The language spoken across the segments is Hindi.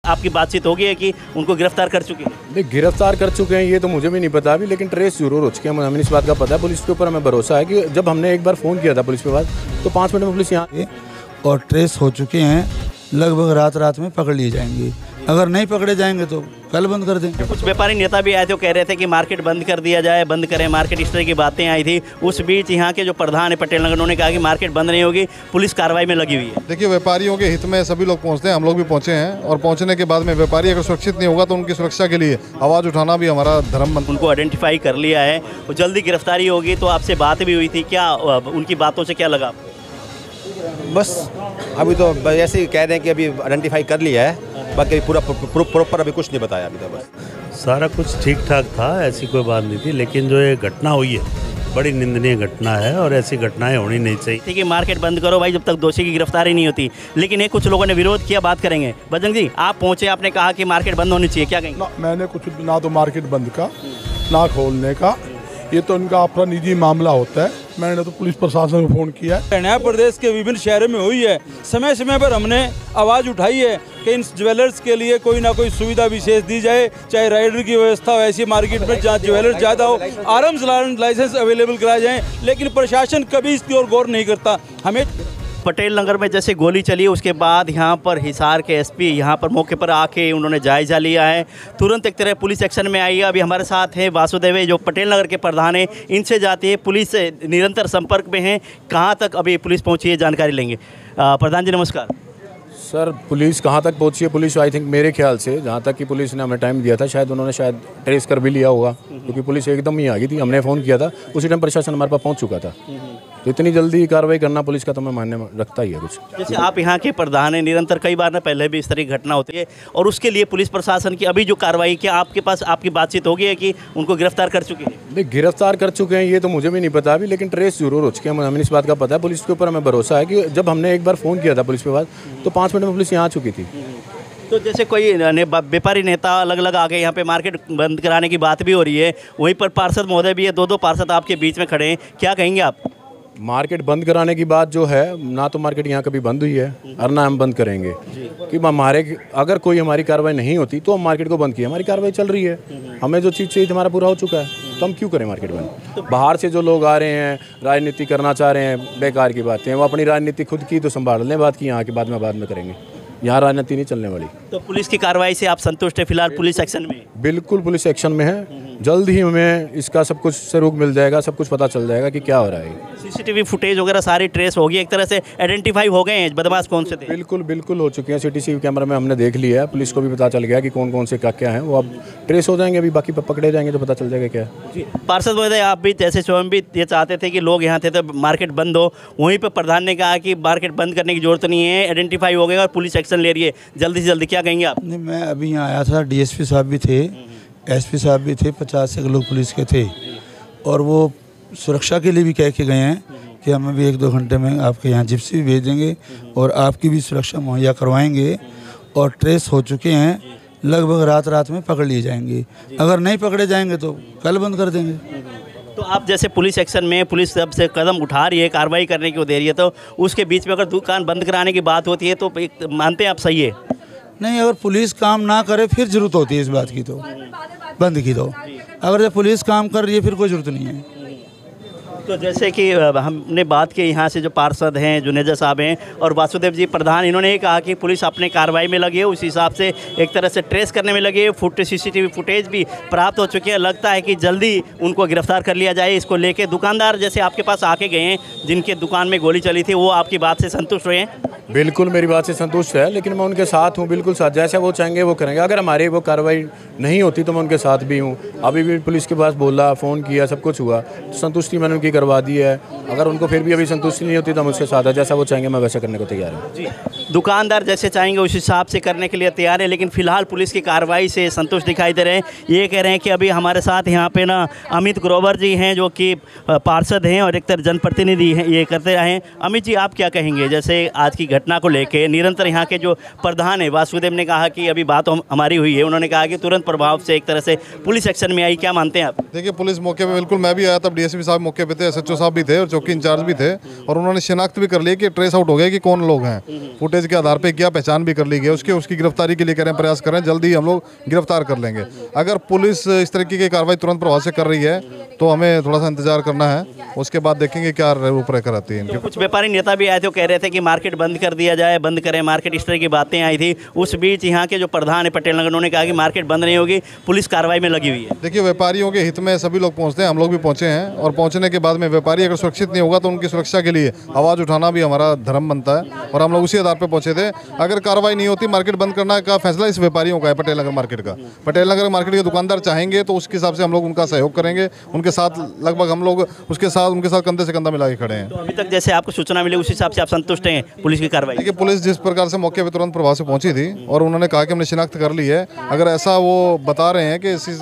आपकी बातचीत हो गई है कि उनको गिरफ्तार कर चुके हैं? नहीं, गिरफ्तार कर चुके हैं ये तो मुझे भी नहीं पता अभी, लेकिन ट्रेस जरूर हो चुके हैं। हमें इस बात का पता है, पुलिस के ऊपर हमें भरोसा है कि जब हमने एक बार फ़ोन किया था पुलिस के पास तो 5 मिनट में पुलिस यहाँ और ट्रेस हो चुके हैं, लगभग रात में पकड़ लिए जाएंगे। अगर नहीं पकड़े जाएंगे तो कल बंद कर देंगे। कुछ व्यापारी नेता भी आए थे, कह रहे थे कि मार्केट बंद कर दिया जाए, बंद करें मार्केट, इस तरह की बातें आई थी। उस बीच यहाँ के जो प्रधान है पटेल नगर, उन्होंने कहा कि मार्केट बंद नहीं होगी, पुलिस कार्रवाई में लगी हुई है। देखिए, व्यापारियों के हित में सभी लोग पहुँचते हैं, हम लोग भी पहुँचे हैं, और पहुँचने के बाद में व्यापारी अगर सुरक्षित नहीं होगा तो उनकी सुरक्षा के लिए आवाज़ उठाना भी हमारा धर्म बनता है। उनको आइडेंटिफाई कर लिया है, जल्दी गिरफ्तारी होगी। तो आपसे बात भी हुई थी, क्या उनकी बातों से क्या लगा? बस अभी तो ऐसे ही कह रहे हैं कि अभी आइडेंटिफाई कर लिया है, बाकी पूरा प्रॉपर अभी कुछ नहीं बताया अभी तक। बस सारा कुछ ठीक ठाक था, ऐसी कोई बात नहीं थी, लेकिन जो ये घटना हुई है बड़ी निंदनीय घटना है और ऐसी घटनाएं होनी नहीं चाहिए। ठीक है, मार्केट बंद करो भाई, जब तक दोषी की गिरफ्तारी नहीं होती। लेकिन ये कुछ लोगों ने विरोध किया, बात करेंगे। बजरंग जी, आप पहुंचे, आपने कहा कि मार्केट बंद होनी चाहिए, क्या कहेंगे? मैंने कुछ ना तो मार्केट बंद का ना खोलने का, ये तो इनका अपना निजी मामला होता है। मैंने तो पुलिस प्रशासन को फ़ोन किया है। हरियाणा प्रदेश के विभिन्न शहरों में हुई है, समय समय पर हमने आवाज़ उठाई है कि इन ज्वेलर्स के लिए कोई ना कोई सुविधा विशेष दी जाए, चाहे राइडर की व्यवस्था हो ऐसी मार्केट में जहाँ ज्वेलर्स ज़्यादा हो, आर्म्स लाइसेंस अवेलेबल कराए जाएँ, लेकिन प्रशासन कभी इसकी ओर गौर नहीं करता। हमें पटेल नगर में जैसे गोली चली, उसके बाद यहाँ पर हिसार के एसपी यहाँ पर मौके पर आके उन्होंने जायजा लिया है, तुरंत एक तरह पुलिस एक्शन में आई है। अभी हमारे साथ हैं वासुदेव जो पटेल नगर के प्रधान हैं, इनसे जाती है, पुलिस से निरंतर संपर्क में है, कहाँ तक अभी पुलिस पहुँची है जानकारी लेंगे। प्रधान जी नमस्कार। सर, पुलिस कहाँ तक पहुँची है? पुलिस आई थिंक मेरे ख्याल से जहाँ तक कि पुलिस ने हमें टाइम दिया था, शायद उन्होंने ट्रेस कर भी लिया होगा, क्योंकि पुलिस एकदम ही आ गई थी। हमने फ़ोन किया था, उसी टाइम प्रशासन हमारे पास पहुँच चुका था। तो इतनी जल्दी कार्रवाई करना पुलिस का तो मैं मानने में रखता ही है कुछ। जैसे आप यहाँ के प्रधान हैं, निरंतर कई बार ना पहले भी इस तरह की घटना होती है, और उसके लिए पुलिस प्रशासन की अभी जो कार्रवाई, क्या आपके पास आपकी बातचीत हो गई है कि उनको गिरफ्तार कर चुके हैं? नहीं, गिरफ्तार कर चुके हैं ये तो मुझे भी नहीं पता अभी, लेकिन ट्रेस जरूर हो चुके हैं। हमें इस बात का पता है, पुलिस के ऊपर हमें भरोसा है कि जब हमने एक बार फ़ोन किया था पुलिस के पास तो 5 मिनट में पुलिस यहाँ आ चुकी थी। तो जैसे कोई व्यापारी नेता अलग अलग आके यहाँ पे मार्केट बंद कराने की बात भी हो रही है, वहीं पर पार्षद महोदय भी है, 2 पार्षद आपके बीच में खड़े हैं, क्या कहेंगे आप? मार्केट बंद कराने की बात जो है, ना तो मार्केट यहाँ कभी बंद हुई है और ना हम बंद करेंगे, कि हमारे अगर कोई हमारी कार्रवाई नहीं होती तो हम मार्केट को बंद किया। हमारी कार्रवाई चल रही है, हमें जो चीज़ चाहिए हमारा पूरा हो चुका है, तो हम क्यों करें मार्केट बंद? बाहर से जो लोग आ रहे हैं, राजनीति करना चाह रहे हैं, बेकार की बातें, वो अपनी राजनीति खुद की तो संभाल लें, बात की यहाँ के बाद में करेंगे। यहाँ राजनीति नहीं चलने वाली। तो पुलिस की कार्रवाई से आप संतुष्ट है? फिलहाल पुलिस एक्शन में? बिल्कुल पुलिस एक्शन में है, जल्द ही हमें इसका सब कुछ सबूत मिल जाएगा, सब कुछ पता चल जाएगा कि क्या हो रहा है। सीसीटीवी फुटेज वगैरह सारी ट्रेस होगी, एक तरह से आइडेंटिफाई हो गए हैं बदमाश कौन से थे? बिल्कुल हो चुके हैं, सीसीटीवी कैमरा में हमने देख लिया है, पुलिस को भी पता चल गया कि कौन से क्या है, वो अब ट्रेस हो जाएंगे, अभी बाकी पकड़े जाएंगे तो पता चल जाएगा क्या है। पार्षद महोदय, आप भी जैसे स्वयं भी ये चाहते थे कि लोग यहाँ थे तो मार्केट बंद हो, वहीं पर प्रधान ने कहा कि मार्केट बंद करने की जरूरत नहीं है, आइडेंटिफाई हो गए और पुलिस एक्शन ले रही है, जल्दी से जल्दी, क्या कहेंगे आप? नहीं, मैं अभी यहाँ आया था, डीएसपी साहब भी थे, एसपी साहब भी थे, 50 से लोग पुलिस के थे, और वो सुरक्षा के लिए भी कह के गए हैं कि हम अभी 1-2 घंटे में आपके यहाँ जिप्सी भी भेज देंगे और आपकी भी सुरक्षा मुहैया करवाएंगे, और ट्रेस हो चुके हैं, लगभग रात में पकड़ लिए जाएंगे। अगर नहीं पकड़े जाएंगे तो कल बंद कर देंगे। तो आप जैसे पुलिस एक्शन में, पुलिस जब से कदम उठा रही है, कार्रवाई करने की वो दे रही है, तो उसके बीच में अगर दुकान बंद कराने की बात होती है तो मानते हैं आप सही है? नहीं, अगर पुलिस काम ना करे फिर जरूरत होती है इस बात की, तो बंद की, तो अगर जब पुलिस काम कर रही है फिर कोई जरूरत नहीं है। तो जैसे कि हमने बात की यहाँ से जो पार्षद हैं, जुनेजा साहब हैं, और वासुदेव जी प्रधान, इन्होंने ये कहा कि पुलिस अपने कार्रवाई में लगी है, उस हिसाब से एक तरह से ट्रेस करने में लगी है, सीसीटीवी फुटेज भी प्राप्त हो चुकी है, लगता है कि जल्दी उनको गिरफ्तार कर लिया जाए। इसको लेके दुकानदार जैसे आपके पास आके गए हैं, जिनके दुकान में गोली चली थी, वो आपकी बात से संतुष्ट हुए हैं? बिल्कुल मेरी बात से संतुष्ट है, लेकिन मैं उनके साथ हूँ, बिल्कुल साथ, जैसे वो चाहेंगे वो करेंगे। अगर हमारी वो कार्रवाई नहीं होती तो मैं उनके साथ भी हूँ। अभी भी पुलिस के पास बोला, फ़ोन किया, सब कुछ हुआ, तो संतुष्टि मैंने उनकी करवा दी है। अगर उनको फिर भी अभी संतुष्टि नहीं होती तो हम उसके साथ है, जैसा वो चाहेंगे मैं वैसा करने को तैयार हूँ। जी, दुकानदार जैसे चाहेंगे उस हिसाब से करने के लिए तैयार है, लेकिन फिलहाल पुलिस की कार्रवाई से संतुष्ट दिखाई दे रहे हैं। ये कह रहे हैं कि अभी हमारे साथ यहाँ पे ना अमित ग्रोवर जी हैं, जो कि पार्षद हैं और एक तरह जनप्रतिनिधि हैं, ये करते रहे हैं। अमित जी, आप क्या कहेंगे जैसे आज की घटना को लेके? निरंतर यहाँ के जो प्रधान है वासुदेव ने कहा कि अभी बात हमारी हुई है, उन्होंने कहा कि तुरंत प्रभाव से एक तरह से पुलिस एक्शन में आई, क्या मानते हैं आप? देखिए, पुलिस मौके पे, बिल्कुल मैं भी आया तब डीएसपी साहब मौके पे थे, थे, SHO साहब भी थे और चौकी इंचार्ज भी थे, और उन्होंने शिनाख्त भी कर ली कि ट्रेस आउट हो गया कि कौन लोग हैं। फुटेज के आधार पे क्या पहचान भी कर ली गई, उसकी गिरफ्तारी के लिए कह रहे हैं, प्रयास कर रहे हैं, जल्दी हम लोग गिरफ्तार कर लेंगे। अगर पुलिस इस तरीके की कार्रवाई तुरंत प्रभाव से कर रही है तो हमें थोड़ा सा इंतजार करना है, उसके बाद देखेंगे क्या रूपरेखा रहती है इनकी। कुछ व्यापारी नेता भी आए थे, वो कह रहे थे कि मार्केट बंद कर दिया जाए, बंद करें मार्केट, इस तरह की बातें आई थी। उस बीच यहाँ के जो प्रधान है पटेल नगर, उन्होंने कहा कि मार्केट बंद नहीं होगी, पुलिस कार्रवाई में लगी हुई है। देखिए, व्यापारियों के हित में सभी लोग पहुंचते हैं, हम लोग भी पहुंचे हैं, और पहुंचने के बाद में व्यापारी अगर सुरक्षित नहीं होगा तो उनकी सुरक्षा के लिए आवाज़ उठाना भी हमारा धर्म बनता है, और हम लोग उसी आधार पर पहुंचे थे। अगर कार्रवाई नहीं होती, मार्केट बंद करने का फैसला इस व्यापारियों का है, पटेल नगर मार्केट का। पटेल नगर मार्केट के दुकानदार चाहेंगे तो उसके हिसाब से हम लोग उनका सहयोग करेंगे, उनके साथ लगभग हम लोग उनके साथ कंधे से कंधा मिला के खड़े हैं। तो अभी तक जैसे आपको सूचना मिली उस हिसाब से आप संतुष्ट हैं पुलिस की कार्रवाई? देखिए, पुलिस जिस प्रकार से मौके पर तुरंत प्रभाव से पहुंची थी और उन्होंने कहा कि हमने शिनाख्त कर ली है, अगर ऐसा वो बता रहे हैं कि इसी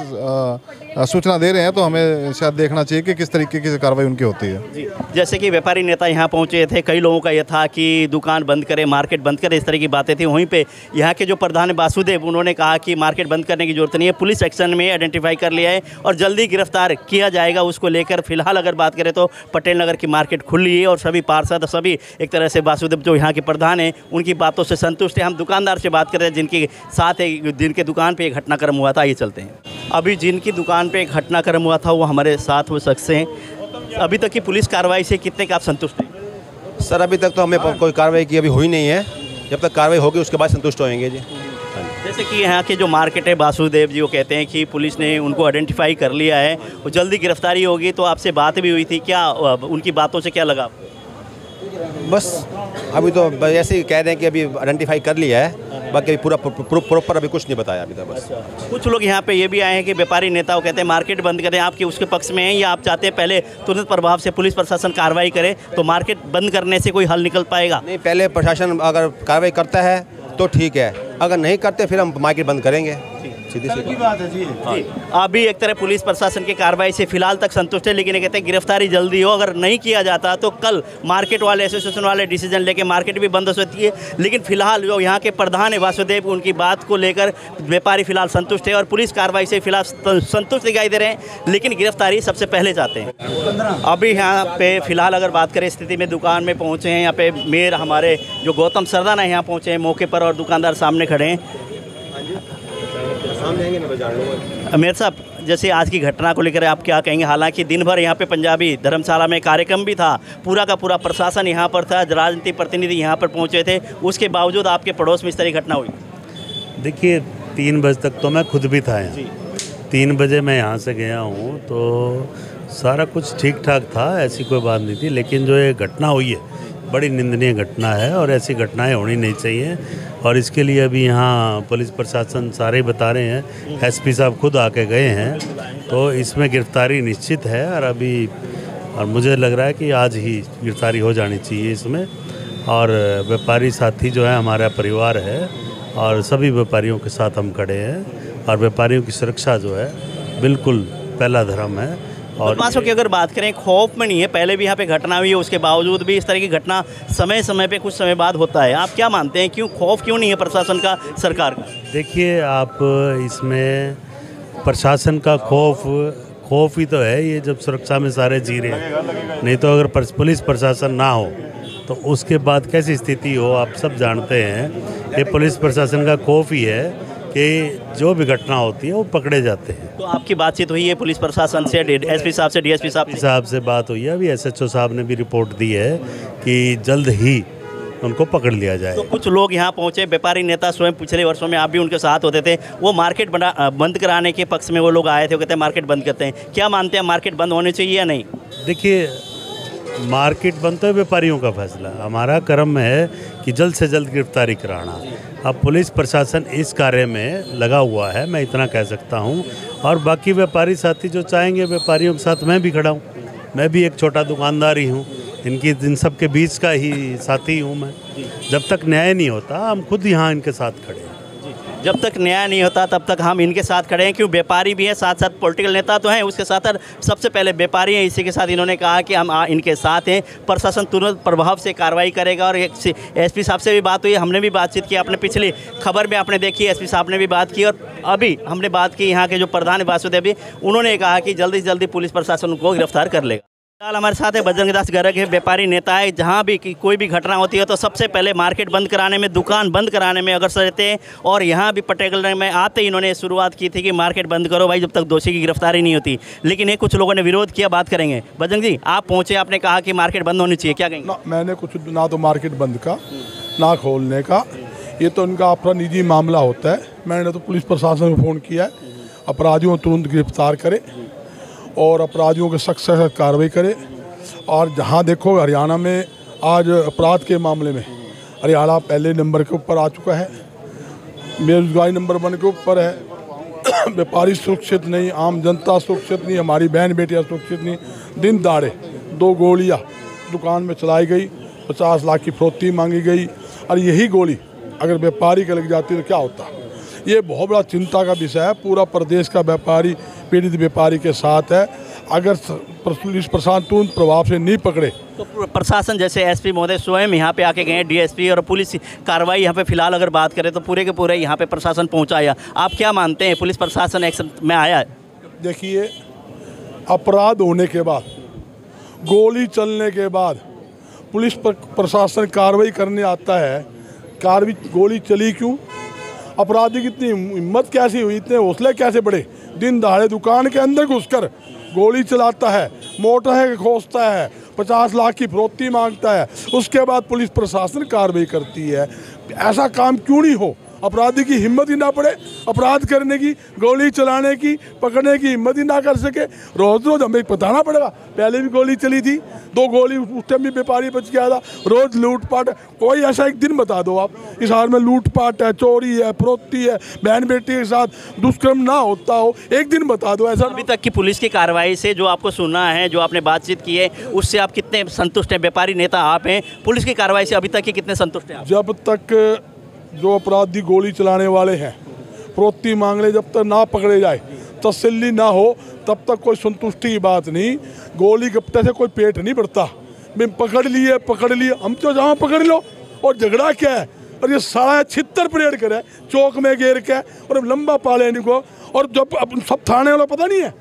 सूचना दे रहे हैं तो हमें शायद देखना चाहिए कि किस तरीके की कार्रवाई उनकी होती है। जैसे कि व्यापारी नेता यहाँ पहुँचे थे, कई लोगों का यह था कि दुकान बंद करें, मार्केट बंद करें, इस तरह की बातें थी। वहीं पे यहाँ के जो प्रधान है वासुदेव, उन्होंने कहा कि मार्केट बंद करने की जरूरत नहीं है, पुलिस एक्शन में आइडेंटिफाई कर लिया है और जल्दी गिरफ्तार किया जाएगा उसको लेकर। फिलहाल अगर बात करें तो पटेल नगर की मार्केट खुली है और सभी पार्षद, सभी एक तरह से वासुदेव जो यहाँ के प्रधान हैं उनकी बातों से संतुष्ट है। हम दुकानदार से बात कर रहे हैं जिनके साथ जिनके दुकान पे एक घटनाक्रम हुआ था, ये चलते हैं। अभी जिनकी दुकान पे एक घटनाक्रम हुआ था वो हमारे साथ वो शख्स हैं। अभी तक की पुलिस कार्रवाई से कितने का आप संतुष्ट हैं? सर, अभी तक तो हमें कोई कार्रवाई की अभी हुई नहीं है, जब तक कार्रवाई होगी उसके बाद संतुष्ट होएंगे जी। जैसे कि यहाँ के जो मार्केट है, वासुदेव जी वो कहते हैं कि पुलिस ने उनको आइडेंटिफाई कर लिया है और जल्दी गिरफ्तारी होगी। तो आपसे बात भी हुई थी, क्या उनकी बातों से क्या लगा? बस अभी तो ऐसे ही कह रहे हैं कि अभी आइडेंटिफाई कर लिया है, बाकी पूरा प्रॉपर अभी कुछ नहीं बताया अभी तक। बस कुछ लोग यहाँ पे ये भी आए हैं कि व्यापारी नेता वो कहते हैं मार्केट बंद करें, आपके उसके पक्ष में हैं या आप चाहते हैं पहले तुरंत प्रभाव से पुलिस प्रशासन कार्रवाई करे तो मार्केट बंद करने से कोई हल निकल पाएगा? नहीं, पहले प्रशासन अगर कार्रवाई करता है तो ठीक है, अगर नहीं करते फिर हम मार्केट बंद करेंगे, सीधी सी बात है जी। आप भी एक तरह पुलिस प्रशासन की कार्रवाई से फिलहाल तक संतुष्ट है, लेकिन ये कहते हैं गिरफ्तारी जल्दी हो, अगर नहीं किया जाता तो कल मार्केट वाले, एसोसिएशन वाले डिसीजन लेके मार्केट भी बंद हो सकती है। लेकिन फिलहाल जो यहाँ के प्रधान है वासुदेव, उनकी बात को लेकर व्यापारी फिलहाल संतुष्ट है और पुलिस कार्रवाई से फिलहाल संतुष्ट दिखाई दे रहे हैं, लेकिन गिरफ्तारी सबसे पहले चाहते हैं। अभी यहाँ पे फिलहाल अगर बात करें स्थिति में, दुकान में पहुँचे हैं, यहाँ पे मेयर हमारे जो गौतम सरदाना यहाँ पहुँचे हैं मौके पर और दुकानदार सामने खड़े हैं। मेयर साहब, जैसे आज की घटना को लेकर आप क्या कहेंगे? हालांकि दिन भर यहाँ पे पंजाबी धर्मशाला में कार्यक्रम भी था, पूरा का पूरा प्रशासन यहाँ पर था, राजनीतिक प्रतिनिधि यहाँ पर पहुँचे थे, उसके बावजूद आपके पड़ोस में इस तरह की घटना हुई। देखिए, 3 बजे तक तो मैं खुद भी था यहाँ। 3 बजे मैं यहाँ से गया हूँ तो सारा कुछ ठीक ठाक था, ऐसी कोई बात नहीं थी। लेकिन जो ये घटना हुई है बड़ी निंदनीय घटना है और ऐसी घटनाएं होनी नहीं चाहिए, और इसके लिए अभी यहाँ पुलिस प्रशासन सारे बता रहे हैं, एसपी साहब खुद आके गए हैं, तो इसमें गिरफ्तारी निश्चित है। और मुझे लग रहा है कि आज ही गिरफ्तारी हो जानी चाहिए इसमें। और व्यापारी साथी जो है हमारा परिवार है और सभी व्यापारियों के साथ हम खड़े हैं, और व्यापारियों की सुरक्षा जो है बिल्कुल पहला धर्म है। और बदमाशों की अगर बात करें, खौफ में नहीं है, पहले भी यहाँ पे घटना हुई है, उसके बावजूद भी इस तरह की घटना समय समय पे कुछ समय बाद होता है। आप क्या मानते हैं, क्यों खौफ क्यों नहीं है प्रशासन का, सरकार का? देखिए, आप इसमें प्रशासन का खौफ ही तो है ये, जब सुरक्षा में सारे जी रहे हैं। नहीं तो अगर पुलिस प्रशासन ना हो तो उसके बाद कैसी स्थिति हो, आप सब जानते हैं। ये पुलिस प्रशासन का खौफ ही है कि जो भी घटना होती है वो पकड़े जाते हैं। तो आपकी बातचीत हुई है पुलिस प्रशासन से, एसपी साहब से, डीएसपी साहब से बात हुई है? अभी SHO साहब ने भी रिपोर्ट दी है कि जल्द ही उनको पकड़ लिया जाए। तो कुछ लोग यहाँ पहुँचे, व्यापारी नेता स्वयं पिछले वर्षों में आप भी उनके साथ होते थे, वो मार्केट बंद कराने के पक्ष में वो लोग आए थे, वो कहते हैं मार्केट बंद करते हैं। क्या मानते हैं, मार्केट बंद होनी चाहिए या नहीं? देखिए, मार्केट बंद तो व्यापारियों का फैसला, हमारा कर्म है कि जल्द से जल्द गिरफ्तारी कराना। अब पुलिस प्रशासन इस कार्य में लगा हुआ है, मैं इतना कह सकता हूं। और बाकी व्यापारी साथी जो चाहेंगे, व्यापारियों के साथ मैं भी खड़ा हूं, मैं भी एक छोटा दुकानदार ही हूं, इन सब के बीच का ही साथी हूं मैं। जब तक न्याय नहीं होता हम खुद यहाँ इनके साथ खड़े हैं। जब तक न्याय नहीं होता तब तक हम इनके साथ खड़े हैं, क्यों व्यापारी भी हैं, साथ साथ पॉलिटिकल नेता तो हैं, उसके साथ सबसे पहले व्यापारी हैं। इसी के साथ इन्होंने कहा कि हम इनके साथ हैं, प्रशासन तुरंत प्रभाव से कार्रवाई करेगा। और एसपी साहब से भी बात हुई, हमने भी बातचीत की, आपने पिछली खबर में आपने देखी, एसपी साहब ने भी बात की, और अभी हमने बात की यहाँ के जो प्रधान वासुदेव, उन्होंने कहा कि जल्दी से जल्दी पुलिस प्रशासन उनको गिरफ्तार कर लेगा। फिलहाल हमारे साथ है बजरंग दास गर्ग है, व्यापारी नेता है। जहाँ भी कोई भी घटना होती है तो सबसे पहले मार्केट बंद कराने में, दुकान बंद कराने में अग्रसर रहते हैं। और यहाँ भी पटेल में आते ही इन्होंने शुरुआत की थी कि मार्केट बंद करो भाई, जब तक दोषी की गिरफ्तारी नहीं होती। लेकिन ये कुछ लोगों ने विरोध किया, बात करेंगे। बजरंग जी, आप पहुँचे, आपने कहा कि मार्केट बंद होनी चाहिए, क्या कहेंगे? मैंने कुछ ना तो मार्केट बंद का ना खोलने का, ये तो उनका अपना निजी मामला होता है। मैंने तो पुलिस प्रशासन को फ़ोन किया है, अपराधियों को तुरंत गिरफ्तार करे और अपराधियों के सख्त से सख्त कार्रवाई करे। और जहाँ देखो हरियाणा में आज अपराध के मामले में हरियाणा पहले नंबर के ऊपर आ चुका है, बेरोजगारी नंबर 1 के ऊपर है। व्यापारी सुरक्षित नहीं, आम जनता सुरक्षित नहीं, हमारी बहन बेटियाँ सुरक्षित नहीं। दिन दाड़े 2 गोलियाँ दुकान में चलाई गई, 50 लाख की फरोख्ती मांगी गई। और यही गोली अगर व्यापारी के लग जाती तो क्या होता? ये बहुत बड़ा चिंता का विषय है। पूरा प्रदेश का व्यापारी पीड़ित व्यापारी के साथ है। अगर पुलिस प्रशासन तुरंत प्रभाव से नहीं पकड़े तो प्रशासन, जैसे एसपी महोदय स्वयं यहाँ पे आके गए, डीएसपी और पुलिस कार्रवाई यहाँ पे फिलहाल अगर बात करें तो पूरे के पूरे यहाँ पे प्रशासन पहुँचाया। आप क्या मानते हैं, पुलिस प्रशासन एक्शन में आया है? देखिए, अपराध होने के बाद, गोली चलने के बाद पुलिस प्रशासन कार्रवाई करने आता है। गोली चली क्यों? अपराधी की इतनी हिम्मत कैसी हुई, इतने हौसले कैसे बढ़े? दिन दहाड़े दुकान के अंदर घुसकर गोली चलाता है, मोटर खोजता है, 50 लाख की फरोख्ती मांगता है। उसके बाद पुलिस प्रशासन कार्रवाई करती है। ऐसा काम क्यों नहीं हो? अपराधी की हिम्मत ही ना पड़े अपराध करने की, गोली चलाने की, पकड़ने की हिम्मत ही ना कर सके। रोज़ रोज़ हमें बताना पड़ेगा। पहले भी गोली चली थी, 2 गोली, उस टाइम भी व्यापारी बच गया था। रोज़ लूटपाट, कोई ऐसा एक दिन बता दो आप इस हाल में लूटपाट है, चोरी है, फरोख्ती है, बहन बेटी के साथ दुष्कर्म ना होता हो, एक दिन बता दो। ऐसा अभी तक की पुलिस की कार्रवाई से जो आपको सुना है, जो आपने बातचीत की है, उससे आप कितने संतुष्ट हैं? व्यापारी नेता आप हैं, पुलिस की कार्रवाई से अभी तक के कितने संतुष्ट हैं आप? जब तक जो अपराधी गोली चलाने वाले हैं, फरोख्ती मांगने, जब तक ना पकड़े जाए, तसल्ली ना हो, तब तक कोई संतुष्टि की बात नहीं। गोली गप्टे से कोई पेट नहीं भरता। पकड़ लिए, हम तो जहाँ पकड़ लो। और झगड़ा क्या है? और ये सारा छितर परेड करे चौक में घेर के और लंबा पाले इनको। और जब अब सब थाने वालों पता नहीं है,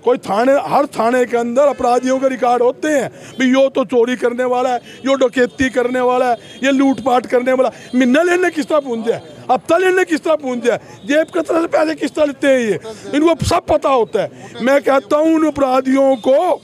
कोई थाने, हर थाने के अंदर अपराधियों के रिकॉर्ड होते हैं भाई, यो तो चोरी करने वाला है, यो डकैती करने वाला है, ये लूटपाट करने वाला। मिन्ना लेने किस तरह पूंज है, हफ्ता लेने किस तरह पूंज है, जेब कतरे से पैसे किस तरह लेते हैं, ये इनको सब पता होता है। मैं कहता हूँ उन अपराधियों को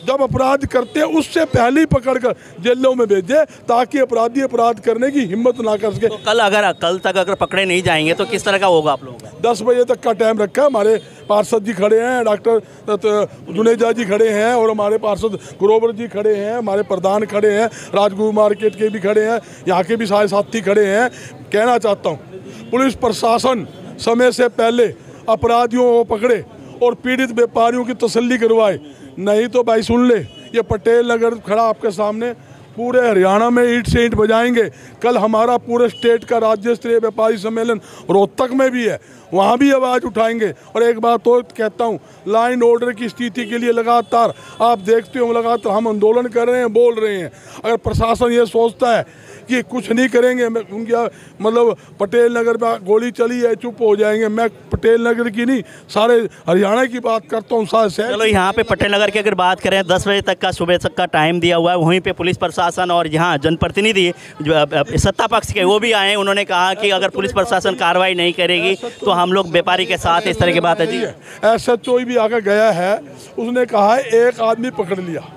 जब अपराध करते हैं उससे पहले ही पकड़कर जेलों में भेजे, ताकि अपराधी अपराध करने की हिम्मत ना कर सके। तो कल तक अगर पकड़े नहीं जाएंगे तो किस तरह का होगा आप लोगों का? 10 बजे तक का टाइम रखा है। हमारे पार्षद जी खड़े हैं, डॉक्टर जुनेजा जी खड़े हैं, और हमारे पार्षद ग्रोवर जी खड़े हैं, हमारे प्रधान खड़े हैं, राजगुरु मार्केट के भी खड़े हैं, यहाँ के भी सारे साथी खड़े हैं। कहना चाहता हूँ पुलिस प्रशासन समय से पहले अपराधियों को पकड़े और पीड़ित व्यापारियों की तसल्ली करवाए। नहीं तो भाई सुन ले, ये पटेल नगर खड़ा आपके सामने, पूरे हरियाणा में ईंट से ईंट बजाएंगे। कल हमारा पूरे स्टेट का राज्य स्तरीय व्यापारी सम्मेलन रोहतक में भी है, वहाँ भी आवाज़ उठाएंगे। और एक बात तो कहता हूँ, लाइन ऑर्डर की स्थिति के लिए लगातार आप देखते हो, लगातार हम आंदोलन कर रहे हैं, बोल रहे हैं। अगर प्रशासन ये सोचता है कि कुछ नहीं करेंगे, उनका मतलब पटेल नगर में गोली चली है चुप हो जाएंगे, मैं पटेल नगर की नहीं सारे हरियाणा की बात करता हूँ। चलो यहाँ पे पटेल नगर की अगर बात करें, 10 बजे तक का सुबह तक का टाइम दिया हुआ है। वहीं पे पुलिस प्रशासन और यहाँ जनप्रतिनिधि जो सत्ता पक्ष के वो भी आए, उन्होंने कहा कि अगर पुलिस प्रशासन कार्रवाई नहीं करेगी तो हम लोग व्यापारी के साथ, इस तरह की बात है जी। SHO भी आकर गया है, उसने कहा है 1 आदमी पकड़ लिया,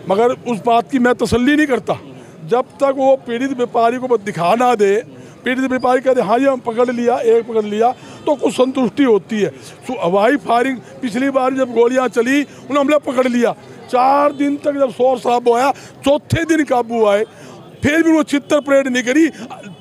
मगर उस बात की मैं तसल्ली नहीं करता जब तक वो पीड़ित व्यापारी को दिखा ना दे। पीड़ित व्यापारी कहते हाँ जी हम पकड़ लिया, 1 पकड़ लिया, तो कुछ संतुष्टि होती है। हवाई फायरिंग पिछली बार जब गोलियां चली उन्होंने हमने पकड़ लिया, 4 दिन तक जब शोर शराबा आया, चौथे दिन काबू आए, फिर भी वो छितर परेड नहीं करी,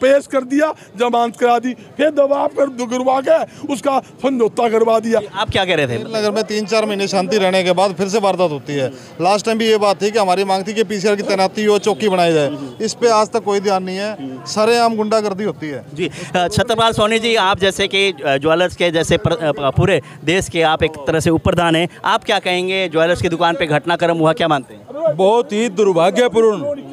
पेश कर दिया, जमानत करा दी, फिर दबाव कर गिरवा के उसका समझौता करवा दिया। आप क्या कह रहे थे? नगर में 3-4 महीने शांति रहने के बाद फिर से वारदात होती है। लास्ट टाइम भी ये बात थी कि हमारी मांग थी कि PCR की तैनाती हो, चौकी बनाई जाए, इस पे आज तक कोई ध्यान नहीं है, सरेआम गुंडागर्दी होती है जी। छत्रपाल सोनी जी, आप जैसे कि ज्वेलर्स के जैसे पूरे देश के आप एक तरह से उपप्रधान हैं, आप क्या कहेंगे? ज्वेलर्स की दुकान पे घटनाक्रम हुआ, क्या मानते हैं? बहुत ही दुर्भाग्यपूर्ण,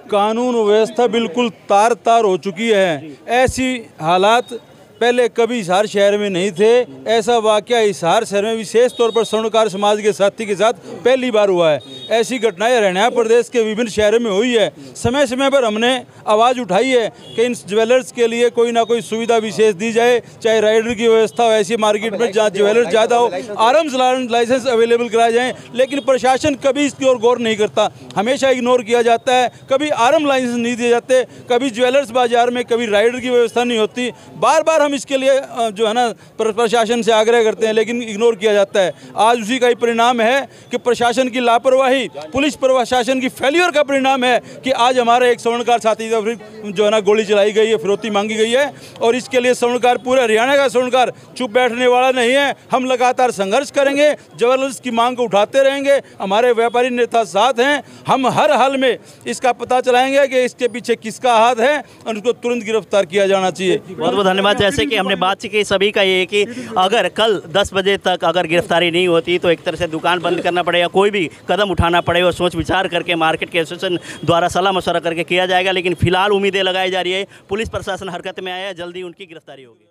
कानून व्यवस्था बिल्कुल तार तार हो चुकी है। ऐसी हालात पहले कभी हिसार शहर में नहीं थे। ऐसा वाकया हिसार शहर में विशेष तौर पर स्वर्णकार समाज के साथी के साथ पहली बार हुआ है। ऐसी घटनाएं हरियाणा प्रदेश के विभिन्न शहरों में हुई है। समय समय पर हमने आवाज़ उठाई है कि इन ज्वेलर्स के लिए कोई ना कोई सुविधा विशेष दी जाए, चाहे राइडर की व्यवस्था हो ऐसी मार्केट में जहाँ ज्वेलर्स ज़्यादा हो, आर्म्स लाइसेंस अवेलेबल कराए जाएँ। लेकिन प्रशासन कभी इसकी ओर गौर नहीं करता, हमेशा इग्नोर किया जाता है। कभी आर्म लाइसेंस नहीं दिए जाते, कभी ज्वेलर्स बाजार में, कभी राइडर की व्यवस्था नहीं होती। बार बार हम इसके लिए जो है ना प्रशासन से आग्रह करते हैं, लेकिन इग्नोर किया जाता है। आज उसी का ही परिणाम है कि प्रशासन की लापरवाही, पुलिस प्रशासन की फेल्योर का परिणाम है कि आज हमारे एक स्वर्णकार साथी का जो है ना गोली चलाई गई है, फिरौती मांगी गई है। और इसके लिए स्वर्णकार, पूरे हरियाणा का स्वर्णकार चुप बैठने वाला नहीं है। हम लगातार संघर्ष करेंगे, ज्वेलर्स की मांग को उठाते रहेंगे। हमारे व्यापारी नेता साथ हैं, हम हर हाल में इसका पता चलाएंगे कि इसके पीछे किसका हाथ है और उसको तुरंत गिरफ्तार किया जाना चाहिए। बहुत बहुत धन्यवाद। जैसे कि हमने बात की सभी का ये कि अगर कल 10 बजे तक अगर गिरफ्तारी नहीं होती तो एक तरह से दुकान बंद करना पड़ेगा, कोई भी कदम उठाना पड़ेगा, सोच विचार करके मार्केट के एसोसिएशन द्वारा सलाह मशवरा करके किया जाएगा। लेकिन फिलहाल उम्मीदें लगाई जा रही है, पुलिस प्रशासन हरकत में आया है, जल्दी उनकी गिरफ्तारी होगी।